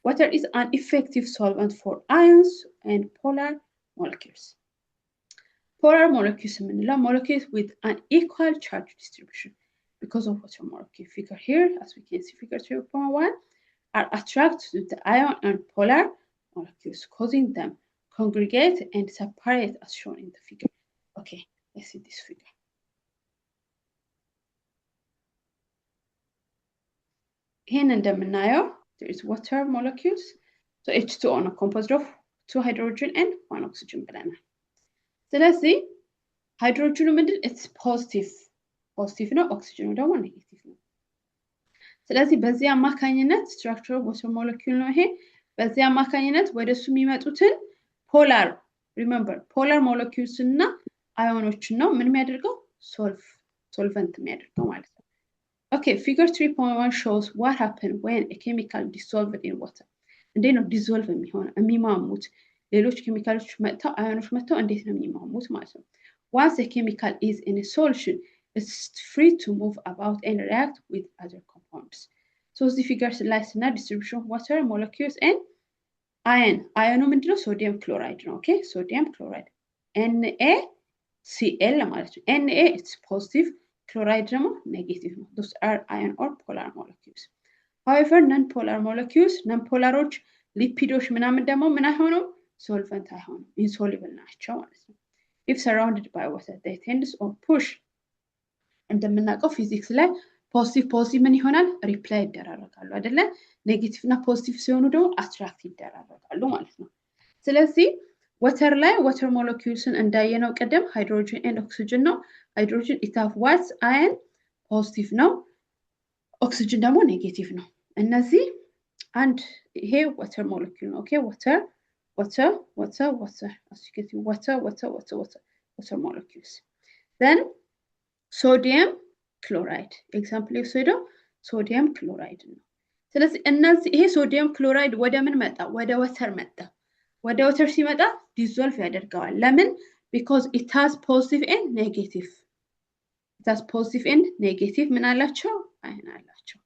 Water is an effective solvent for ions and polar molecules. Polar molecules የምንለው molecules with an equal charge distribution because of water molecule. Figure here, as we can see, figure 3.1 are attracted to the ion and polar molecules, causing them congregate and separate as shown in the figure. Okay, let's see this figure. Here እንደምናየው there is water molecules. So H2O is composed of 2 hydrogen and 1 oxygen ብለናል። ስለዚህ ሃይድሮጅኑ ምንድን it's ፖዚቲቭ ነው፣ ኦክሲጅኑ ደግሞ ኔጌቲቭ ነው። ስለዚህ በዚህ አማካኝነት ስትራክቸር ኦፍ ዋተር ሞለኪውል ነው ይሄ። በዚህ አማካኝነት ወደሱ የሚመጡትን ፖላር ፖላር ሞለኪውልስ እና አዮኖችን ነው ምን የሚያደርገው ሶልቨንት የሚያደርገው ማለት ነው። Okay, figure 3.1 shows what happens when a chemical dissolved in water. እንዴት ነው ዲዞልቭ የሚማሙት ሌሎች ኬሚካሎች መጥተው አዮኖች መጥተው እንዴት ነው የሚማሙት ማለት ነው። Once a chemical is in a solution, it's free to move about and react with other compounds. So the figures like distribution of water molecules and ion. Ion ምንድነው ሶዲየም ክሎራይድ ነው። Okay, sodium chloride. NaCl ማለት ነው። Na it's positive, chloride ደግሞ negative ነው. Those are ion or polar molecules. However, non-polar molecules, non-polaሮች ሊፒዶች ምናምን ደግሞ ምን አይሆኑም solvent አይሆኑም insoluble ናቸው ማለት ነው። If surrounded by water, they tend to push. እንደምናውቀው ፊዚክስ ላይ ፖዚቲቭ ምን ይሆናል ሪፕላይ ይደራረጋሉ አይደለ? ኔጌቲቭ እና ፖዚቲቭ ሲሆኑ ደግሞ አትራክት ይደራረጋሉ ማለት ነው። ስለዚህ ወተር ላይ ወተር ሞለኪውልስን እንዳየነው ቀደም ሃይድሮጅን ኤንድ ኦክሲጅን ነው። ሃይድሮጅን it have what ion ፖዚቲቭ ነው፣ ኦክሲጅን ደግሞ ኔጌቲቭ ነው። እነዚህ አንድ ይሄ ወተር ሞለኪውል ነው። ኦኬ water as you can see water molecules. Then sodium chloride example የወሰደው sodium chloride ነው። ስለዚህ እነዚህ ይሄ sodium chloride ወደ ምን መጣ ወደ ወተር መጣ። ወደ ወተር ሲመጣ ዲዞልቭ ያደርገዋል። ለምን because it has positive and negative. It has positive and negative ምን አላቸው አይን አላቸው።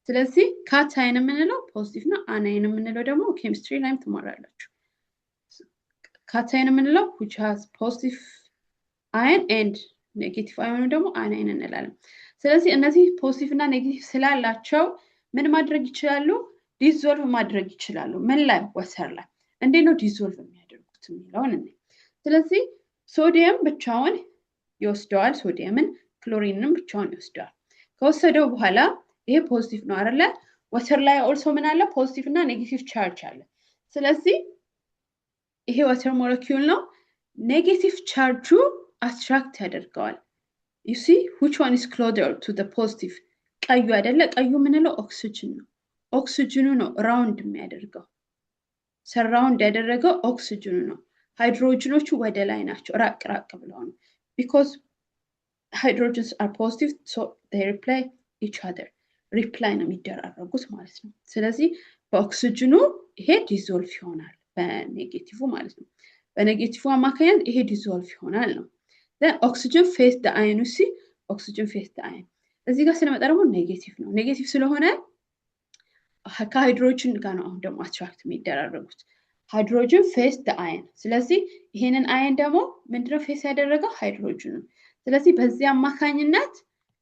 ስለዚህ ካታይን የምንለው ፖዚቲቭ ነው፣ አናይን የምንለው ደግሞ ኬሚስትሪ ላይም ትማራላችሁ። ካታይን የምንለው which has positive ion and negative ion ደግሞ አናይን እንላለን። ስለዚህ እነዚህ ፖዚቲቭ እና ኔጌቲቭ ስላላቸው ምን ማድረግ ይችላሉ ዲዞልቭ ማድረግ ይችላሉ። ምን ላይ ወተር ላይ እንዴት ነው ዲዞልቭ የሚያደርጉት የሚለውን እንዴ። ስለዚህ ሶዲየም ብቻውን ይወስደዋል፣ ሶዲየምን ክሎሪንን ብቻውን ይወስደዋል። ከወሰደው በኋላ ይሄ ፖዚቲቭ ነው አይደለ? ወተር ላይ ኦልሶ ምን አለ ፖዚቲቭ እና ኔጌቲቭ ቻርጅ አለ። ስለዚህ ይሄ ወተር ሞለኪውል ነው። ኔጌቲቭ ቻርጁ attract ያደርገዋል። you see which one is closer to the positive? ቀዩ አይደለ? ቀዩ ምንለው ኦክሲጅን ነው። ኦክሲጅኑ ነው ራውንድ የሚያደርገው። ሰራውንድ ያደረገው ኦክሲጅኑ ነው። ሃይድሮጅኖቹ ወደ ላይ ናቸው ራቅ ብለው ነው። because hydrogens are positive so they repel each other. ሪፕላይ ነው የሚደራረጉት ማለት ነው። ስለዚህ በኦክሲጅኑ ይሄ ዲዞልቭ ይሆናል በኔጌቲቭ ማለት ነው። በኔጌቲቭ አማካኝነት ይሄ ዲዞልቭ ይሆናል ነው። then oxygen face the ion, you see oxygen face the ion. እዚህ ጋር ስንመጣ ደግሞ ኔጌቲቭ ነው። ኔጌቲቭ ስለሆነ ከሃይድሮጅን ጋር ነው አሁን ደግሞ አትራክት የሚደራረጉት። ሃይድሮጅን ፌስ ደ አየን። ስለዚህ ይሄንን አየን ደግሞ ምንድነው ፌስ ያደረገው? ሃይድሮጅኑን። ስለዚህ በዚህ አማካኝነት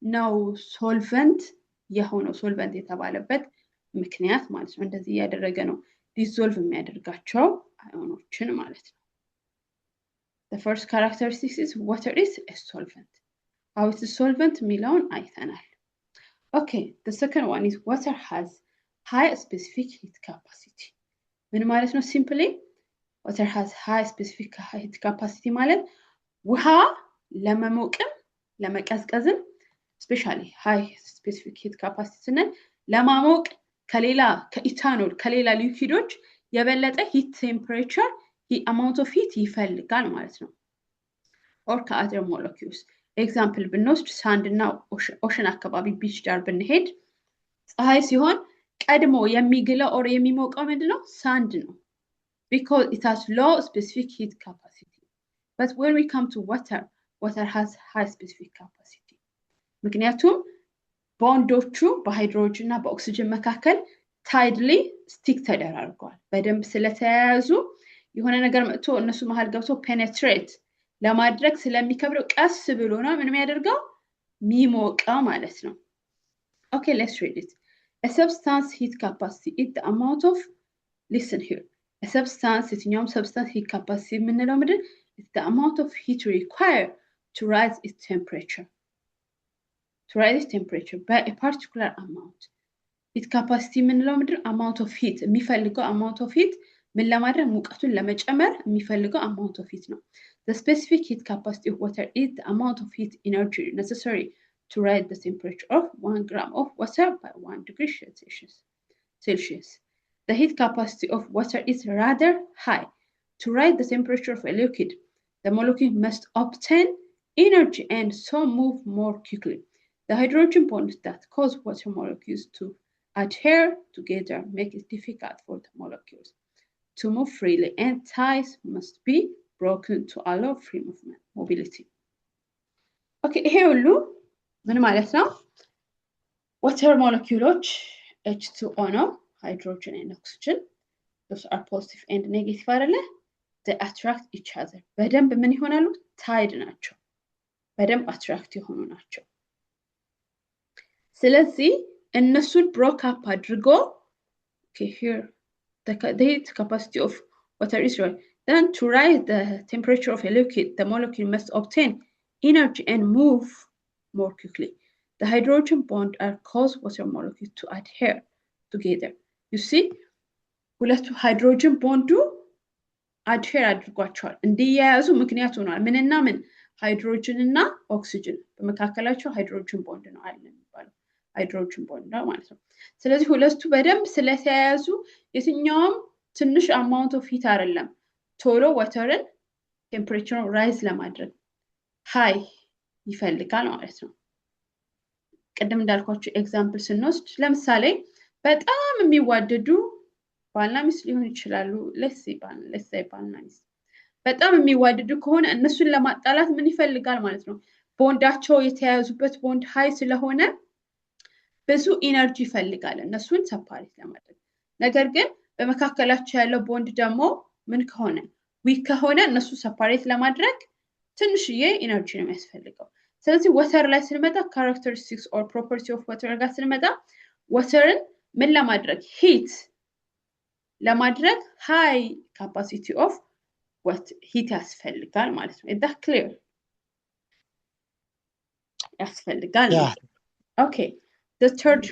ነው ሶልቨንት የሆነው፣ ሶልቨንት የተባለበት ምክንያት ማለት ነው። እንደዚህ እያደረገ ነው ዲዞልቭ የሚያደርጋቸው አዮኖችን ማለት ነው። The first characteristic is water is a solvent. How is a solvent የሚለውን አይተናል። Okay, the second one is water has high specific heat capacity. ምን ማለት ነው? Simply water has high specific heat capacity ማለት ውሃ ለመሞቅም ለመቀዝቀዝም especially high specific heat capacity ስንል ለማሞቅ ከሌላ ከኢታኖል ከሌላ ሊኩዊዶች የበለጠ ሂት ቴምፕሬቸር amount of heat ይፈልጋል ማለት ነው። or ከአዘር ሞለኪውልስ ኤግዛምፕል ብንወስድ ሳንድ እና ኦሽን አካባቢ ቢች ዳር ብንሄድ ፀሐይ ሲሆን ቀድሞ የሚግለው or የሚሞቀው ምንድነው? ሳንድ ነው። because it has low specific heat capacity. But when we come to water, water has high specific capacity. ምክንያቱም ቦንዶቹ በሃይድሮጅን እና በኦክሲጅን መካከል ታይድሊ ስቲክ ተደራርገዋል። በደንብ ስለተያያዙ የሆነ ነገር መጥቶ እነሱ መሃል ገብቶ ፔኔትሬት ለማድረግ ስለሚከብደው ቀስ ብሎ ነው ምን የሚያደርገው? ሚሞቀው ማለት ነው። Okay, let's read it. A substance heat capacity is the amount of, listen here, a substance የትኛውም substance heat capacity የምንለው ምንድን? It's the amount of heat required to rise its temperature. To rise its temperature by a particular amount. Heat capacity የምንለው ምንድን? Amount of heat የሚፈልገው amount of heat ምን ለማድረግ? ሙቀቱን ለመጨመር የሚፈልገው amount of heat ነው። The specific heat capacity of water is the amount of heat energy necessary to rise the temperature of 1 gram of water by 1 degree Celsius. The heat capacity of water is rather high. To rise the temperature of a liquid, the molecule must obtain energy and so move more quickly. The hydrogen bonds that cause water molecules to adhere together make it difficult for the molecules to move freely, and ties must be broken to allow free movement, mobility. Okay, ይሄ ሁሉ ምን ማለት ነው? water molecules H2O ነው, hydrogen and oxygen. Those are positive and negative አይደለ? They attract each other. በደንብ ምን ይሆናሉ? ታይድ ናቸው። በደንብ አትራክት የሆኑ ናቸው። ስለዚህ እነሱን ብሮክ አፕ አድርጎ okay, here the heat capacity of water is right. Then to rise the temperature of a liquid, the molecule must obtain energy and move more quickly. The hydrogen bond are cause water molecule to adhere together. You see, ሁለቱ ሃይድሮጅን ቦንዱ adhere አድርጓቸዋል እንዲያያዙ ምክንያት ሆኗል። ምንና ምን? ሃይድሮጅን እና ኦክሲጅን በመካከላቸው ሃይድሮጅን ቦንድ ነው አለ የሚባለው። ሃይድሮጅን ቦንድ ነው ማለት ነው። ስለዚህ ሁለቱ በደንብ ስለተያያዙ የትኛውም ትንሽ አማውንት ኦፍ ሂት አይደለም ቶሎ ዋተርን ቴምፕሬቸሩን ራይዝ ለማድረግ ሃይ ይፈልጋል ማለት ነው። ቅድም እንዳልኳችሁ ኤግዛምፕል ስንወስድ ለምሳሌ በጣም የሚዋደዱ ባልና ሚስት ሊሆን ይችላሉ። let's say ባልና ሚስት በጣም የሚዋደዱ ከሆነ እነሱን ለማጣላት ምን ይፈልጋል ማለት ነው? ቦንዳቸው የተያያዙበት ቦንድ ሃይ ስለሆነ ብዙ ኢነርጂ ይፈልጋል እነሱን ሰፓሬት ለማድረግ። ነገር ግን በመካከላቸው ያለው ቦንድ ደግሞ ምን ከሆነ ዊክ ከሆነ እነሱ ሰፓሬት ለማድረግ ትንሽዬ ኢነርጂ ነው የሚያስፈልገው። ስለዚህ ወተር ላይ ስንመጣ characteristics or property of water ጋር ስንመጣ ወተርን ምን ለማድረግ ሂት ለማድረግ ሃይ capacity of what heat ያስፈልጋል ማለት ነው። is that clear? ያስፈልጋል። Okay, the third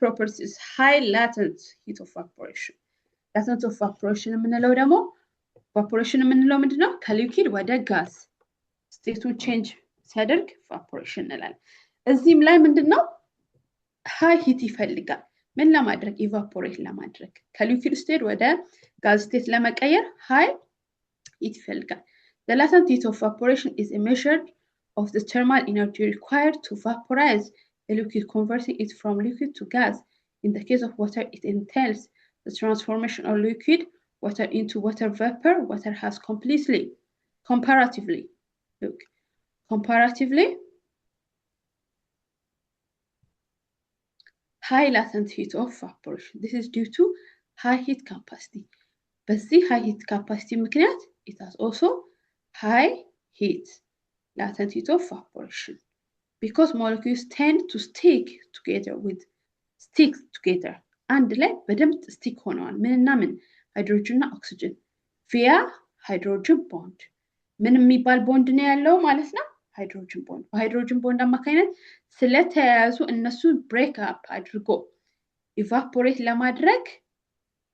property is high latent heat of evaporation. latent of evaporation የምንለው ደግሞ evaporation የምንለው ምንድነው? ከሊኩዊድ ወደ ጋዝ ስቴቱን ቼንጅ ሲያደርግ evaporation እንላለን። እዚህም ላይ ምንድነው? ሃይ ሂት ይፈልጋል ምን ለማድረግ? ኢቫፖሬት ለማድረግ ከሊኩዊድ ስቴት ወደ ጋዝ ስቴት ለመቀየር ሃይ ሂት ይፈልጋል። The latent heat of evaporation is a measure of the thermal energy required to vaporize a liquid, converting it from liquid to gas. In the case of water, it entails the transformation of liquid water into water vapor. Water has comparatively high latent heat of evaporation. This is due to high heat capacity. በዚህ high heat capacity ምክንያት it has also high heat latent heat of evaporation because molecules tend to stick together አንድ ላይ በደንብ ስቲክ ሆነዋል ምንና ምን ሃይድሮጅን እና ኦክሲጅን via hydrogen bond ምን የሚባል ቦንድ ነው ያለው ማለት ነው ሃይድሮጅን ቦንድ በሃይድሮጅን ቦንድ አማካኝነት ስለተያያዙ እነሱ ብሬክ አፕ አድርጎ ኢቫፖሬት ለማድረግ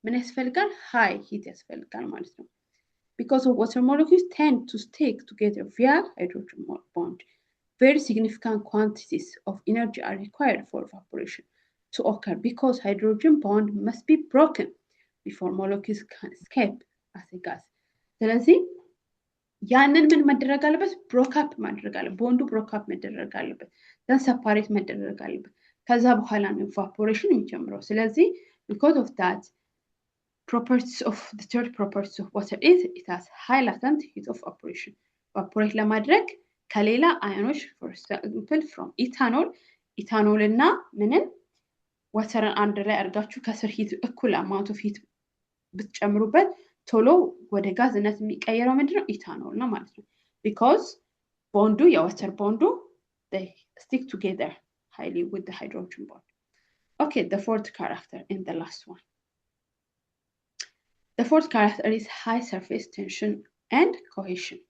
ምን ያስፈልጋል high heat ያስፈልጋል ማለት ነው because of water molecules tend to stick together via hydrogen bond very significant quantities of energy are required for evaporation to occur because hydrogen bond must be broken before molecules can escape as a gas ስለዚህ ያንን ምን መደረግ አለበት ብሮክ አፕ ማድረግ አለበት ቦንዱ ብሮክ አፕ መደረግ አለበት then separate መደረግ አለበት ከዛ በኋላ ነው evaporation የሚጀምረው ስለዚህ because of that properties of the third properties of water is it has high latent heat of evaporation evaporate ለማድረግ ከሌላ አዮኖች for example from ethanol እና ምንን ዋተርን አንድ ላይ አድርጋችሁ ከስር ሂት እኩል amount of heat ብትጨምሩበት ቶሎ ወደ ጋዝነት የሚቀየረው ምንድነው ኢታኖል ነው ማለት ነው because ቦንዱ የዋተር ቦንዱ they stick together highly with the hydrogen bond okay the fourth character in the last one the fourth character is high surface tension and cohesion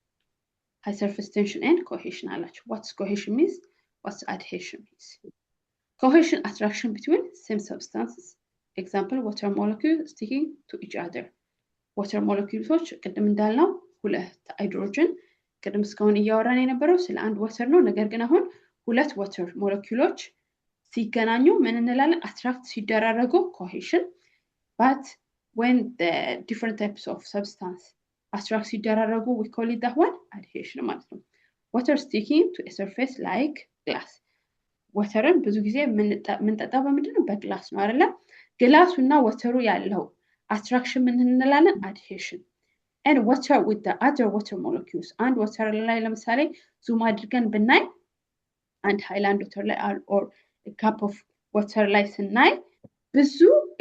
high surface tension and cohesion አላችሁ what's cohesion means what's adhesion means cohesion attraction between same substances example water molecule sticking to each other water molecules ቅድም እንዳልነው ሁለት ሃይድሮጅን ቅድም እስካሁን እያወራን የነበረው ስለ አንድ water ነው ነገር ግን አሁን ሁለት water molecules ሲገናኙ ምን እንላለን attract ሲደራረጉ cohesion but when the different types of substance attract ሲደራረጉ we call it that one adhesion ማለት ነው water sticking to a surface like glass waterን ብዙ ጊዜ ምንጠጣው በምንድነው በግላስ ነው አይደለ ግላሱና waterው ያለው attraction ምን እንላለን adhesion and water with the other water molecules and water ላይ ለምሳሌ ዙም አድርገን ብናይ and ሃይላንድ water ላይ or a cup of water ላይ ስናይ ብዙ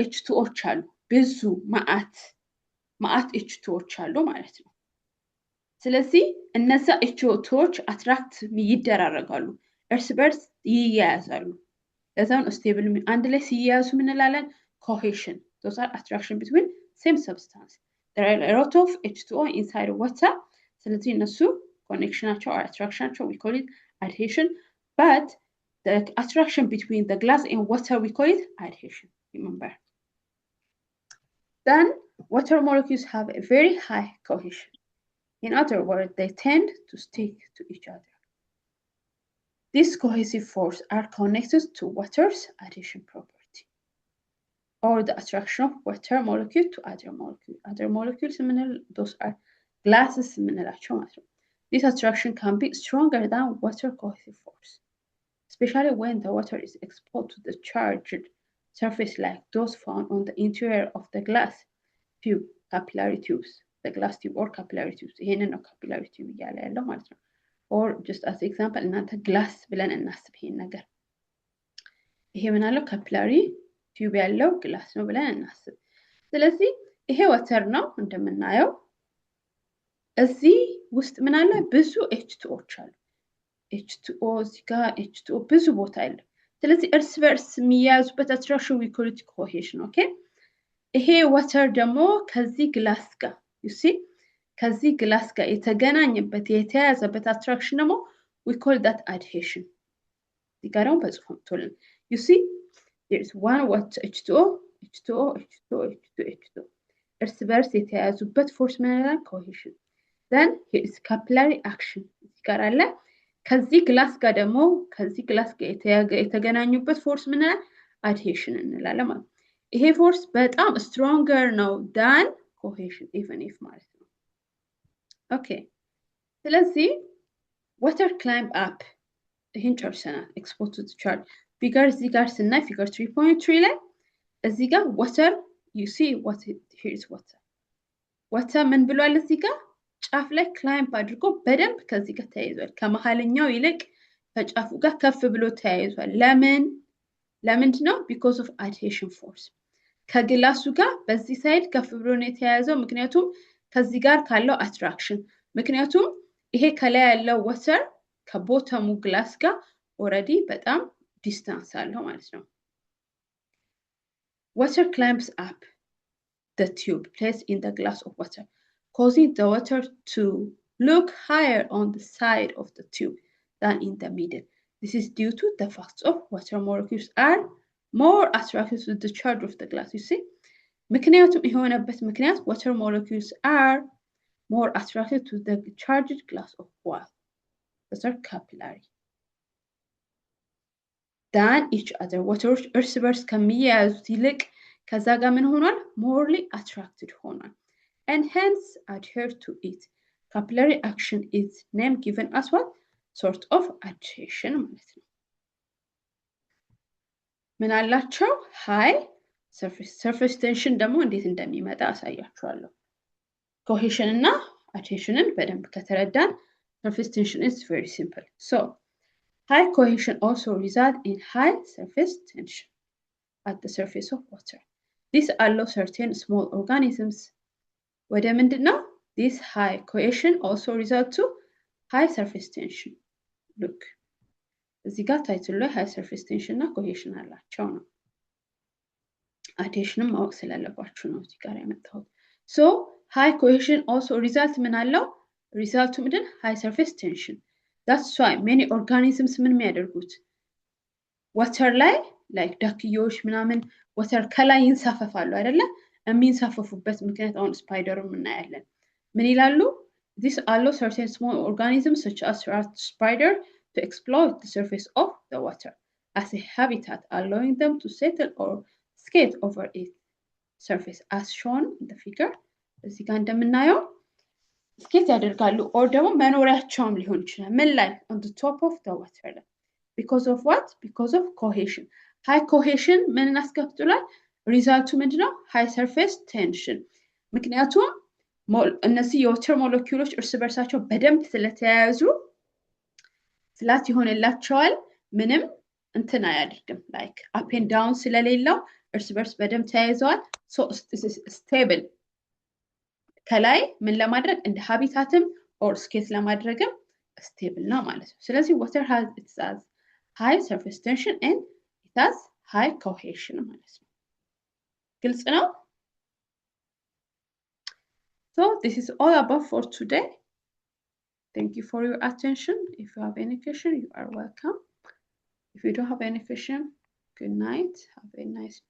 H2Oች አሉ ብዙ ማአት H2Oች አሉ ማለት ነው ስለዚህ እነዛ H2Oች attract ይደራረጋሉ እርስ በርስ ይያያዛሉ ለዛን ስቴብል አንድ ላይ ሲያያዙ ምን እንላለን cohesion those are attraction between same substance there are a lot of H2O inside water ስለዚህ እነሱ connectionናቸው or attractionናቸው we call it adhesion but the attraction between the glass and water we call it adhesion remember then water molecules have a very high cohesion in other words they tend to stick to each other these cohesive forces are connected to water's adhesion property or the attraction of water molecule to other molecules those are glasses this attraction can be stronger than water cohesive force especially when the water is exposed to the charged surface like those found on the interior of the glass tube capillary tubes the glass tube or capillary tubes ይሄንን ነው capillary tube እያለ ያለው ማለት ነው or just as example እናንተ glass ብለን እናስብ ይሄን ነገር ይሄ ምን አለው capillary tube ያለው glass ነው ብለን እናስብ ስለዚህ ይሄ water ነው እንደምናየው እዚህ ውስጥ ምን አለ ብዙ H2Oች አሉ H2O እዚህ ጋር H2O ብዙ ቦታ አለ ስለዚህ እርስ በርስ የሚያያዙበት attraction we call it cohesion okay ይሄ water ደግሞ ከዚህ glass ጋር you see ከዚህ ግላስ ጋር የተገናኘበት የተያያዘበት attraction ደግሞ we call that adhesion ይጋራው በጽሁፍ ቶልን you see there is one what H2O እርስ በርስ የተያያዙበት force ምን ይላል cohesion then here is capillary action ይጋራለ ከዚህ ግላስ ጋር ደግሞ ከዚህ ግላስ ጋር የተገናኙበት force ምን ይላል adhesion እንላለን ማለት ይሄ force በጣም stronger ነው than cohesion even if ማለት okay ስለዚህ water climb up ይሄን ጨርሰናል exposed to the charge figure እዚህ ጋር ስናይ figure 3.3 ላይ እዚህ ጋር water you see what here is water ምን ብሏል እዚህ ጋር ጫፍ ላይ climb አድርጎ በደንብ ከዚህ ጋር ተያይዟል ከመሐለኛው ይልቅ ከጫፉ ጋር ከፍ ብሎ ተያይዟል ለምን ለምንድን ነው? because of adhesion force ከግላሱ ጋር በዚህ ሳይድ ከፍ ብሎ ነው የተያያዘው ምክንያቱም ከዚህ ጋር ካለው አትራክሽን ምክንያቱም ይሄ ከላይ ያለው ወተር ከቦተሙ ግላስ ጋር ኦሬዲ በጣም ዲስታንስ አለው ማለት ነው። water climbs up the tube placed in the glass of water causing the water to look higher on the side of the tube than in the middle. This is due to the fact of water molecules are more attracted to the charge of the glass. You see? ምክንያቱም የሆነበት ምክንያት water molecules are more attracted to the charged glass of water capillary than each other. waterዎች እርስ በርስ ከሚያያዙት ይልቅ ከዛ ጋር ምን ሆኗል? morely attracted ሆኗል. and hence adhere to it. capillary action is name given as what? sort of adhesion ማለት ነው። ምን አላቸው? high surface tension ደግሞ እንዴት እንደሚመጣ አሳያችኋለሁ። cohesion እና adhesionን በደንብ ከተረዳን surface tension is very simple. So high cohesion also result in high surface tension at the surface of water. This allows certain small organisms ወደ ምንድን ነው? This high cohesion also result to high surface tension. Look እዚህ ጋር ታይትሉ ላይ high surface tension እና cohesion አላቸው ነው። adhesionም ማወቅ ስላለባችሁ ነው እዚህ ጋር ያመጣሁት። So high cohesion also result ምን አለው? result ምንድን? high surface tension. That's why many organisms ምን የሚያደርጉት water ላይ like ዳክዬዎች ምናምን water ከላይ ይንሳፈፋሉ አይደለ? የሚንሳፈፉበት ምክንያት አሁን ስፓይደርም እናያለን። ምን ይላሉ? This allows certain small organisms such as spider to exploit the surface of the water as a habitat, allowing them to settle or skate over its surface as shown in the figure. እዚህ ጋር እንደምናየው ስኬት ያደርጋሉ or ደግሞ መኖሪያቸውም ሊሆን ይችላል። ምን ላይ? on the top of the water ላይ because of what? because of cohesion. high cohesion ምንን አስከትሏል? ሪዛልቱ ምንድነው? high surface tension. ምክንያቱም እነዚህ የወተር ሞለኪውሎች እርስ በርሳቸው በደንብ ስለተያያዙ ፍላት ይሆንላቸዋል። ምንም እንትን አያደርግም like up and down ስለሌለው እርስ በርስ በደንብ ተያይዘዋል። so stable ከላይ ምን ለማድረግ እንደ ሃቢታትም or ስኬት ለማድረግም stable ነው ማለት ነው። ስለዚህ water has its high surface tension and it has high cohesion ማለት ነው። ግልጽ ነው? So this is all about for today. Thank you for your attention. If you have any question, you are welcome. If you don't have any question, good night. Have a nice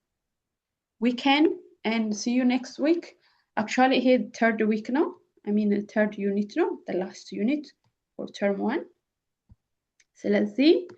weekend and see you next week. Actually, here third week now. I mean the third unit now, the last unit for term 1. ስለዚህ